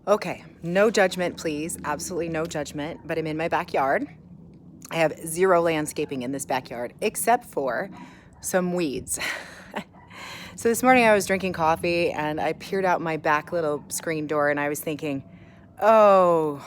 Okay, no judgment, please. Absolutely no judgment, but I'm in my backyard. I have zero landscaping in this backyard except for some weeds. So this morning I was drinking coffee and I peered out my back little screen door and I was thinking, oh,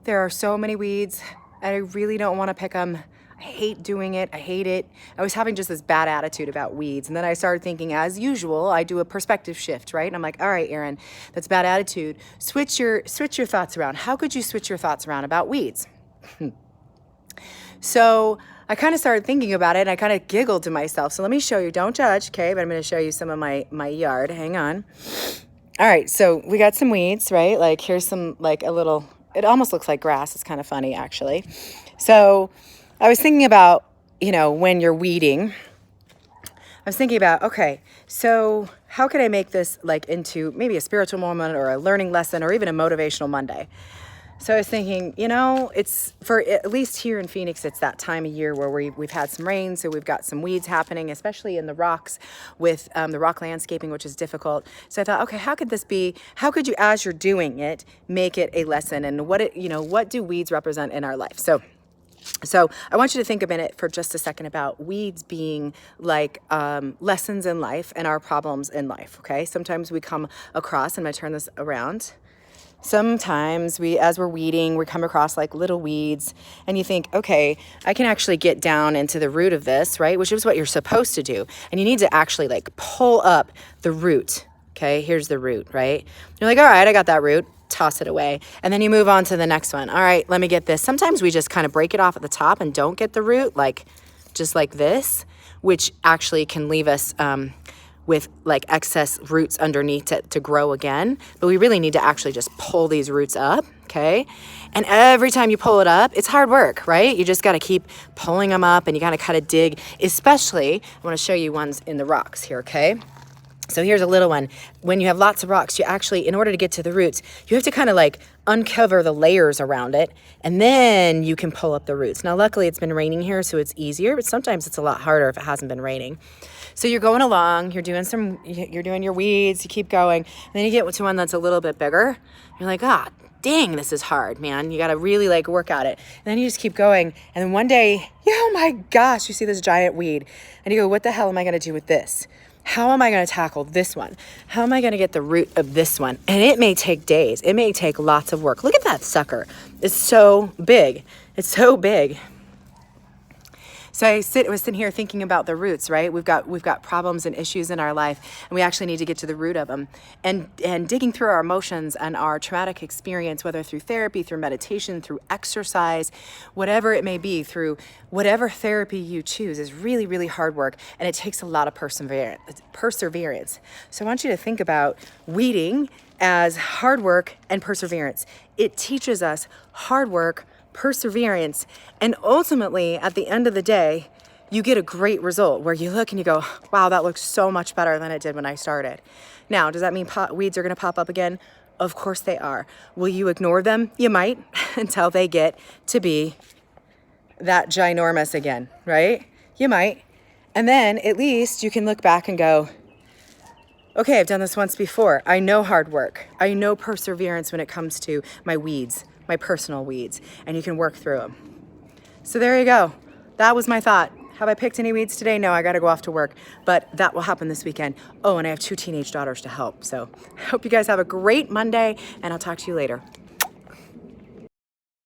there are so many weeds and I really don't want to pick them. I hate doing it. I hate it. I was having just this bad attitude about weeds. And then I started thinking, as usual, I do a perspective shift, right? And I'm like, all right, Erin, that's bad attitude. Switch your thoughts around. How could you switch your thoughts around about weeds? So I kind of started thinking about it and I kind of giggled to myself. So let me show you, don't judge, okay? But I'm going to show you some of my yard. Hang on. All right, so we got some weeds, right? Like here's some, like a little, it almost looks like grass. It's kind of funny actually. So I was thinking about, when you're weeding, I was thinking about, okay, so how could I make this like into maybe a spiritual moment or a learning lesson or even a motivational Monday? So I was thinking, it's for at least here in Phoenix, it's that time of year where we've had some rain. So we've got some weeds happening, especially in the rocks with the rock landscaping, which is difficult. So I thought, okay, how could you, as you're doing it, make it a lesson? And what do weeds represent in our life? So I want you to think a minute for just a second about weeds being like lessons in life and our problems in life, okay? Sometimes we come across, I'm gonna turn this around. Sometimes as we're weeding, we come across like little weeds and you think, okay, I can actually get down into the root of this, right? Which is what you're supposed to do. And you need to actually like pull up the root. Okay, here's the root, right? You're like, all right, I got that root, toss it away. And then you move on to the next one. All right, let me get this. Sometimes we just kind of break it off at the top and don't get the root, like just like this, which actually can leave us with like excess roots underneath to grow again. But we really need to actually just pull these roots up, okay? And every time you pull it up, it's hard work, right? You just gotta keep pulling them up and you gotta kind of dig, especially, I wanna show you ones in the rocks here, okay? So here's a little one. When you have lots of rocks, you actually, in order to get to the roots, you have to kind of like uncover the layers around it, and then you can pull up the roots. Now, luckily it's been raining here, so it's easier, but sometimes it's a lot harder if it hasn't been raining. So you're going along, you're doing your weeds, you keep going, and then you get to one that's a little bit bigger. You're like, dang, this is hard, man. You gotta really like work at it. And then you just keep going, and then one day, oh my gosh, you see this giant weed, and you go, what the hell am I gonna do with this? How am I going to tackle this one? How am I going to get the root of this one? And it may take days. It may take lots of work. Look at that sucker. It's so big. It's so big. So I was sitting here thinking about the roots, right? We've got problems and issues in our life, and we actually need to get to the root of them. And digging through our emotions and our traumatic experience, whether through therapy, through meditation, through exercise, whatever it may be, through whatever therapy you choose, is really, really hard work, and it takes a lot of perseverance. So I want you to think about weeding as hard work and perseverance. It teaches us hard work, perseverance, and ultimately at the end of the day you get a great result where you look and you go, wow, that looks so much better than it did when I started. Now, does that mean weeds are going to pop up again? Of course they are. Will you ignore them? You might until they get to be that ginormous again, right? You might. And then at least you can look back and go, okay, I've done this once before. I know hard work. I know perseverance when it comes to my weeds, my personal weeds, and you can work through them. So there you go. That was my thought. Have I picked any weeds today? No, I got to go off to work, but that will happen this weekend. Oh, and I have 2 teenage daughters to help. So I hope you guys have a great Monday, and I'll talk to you later.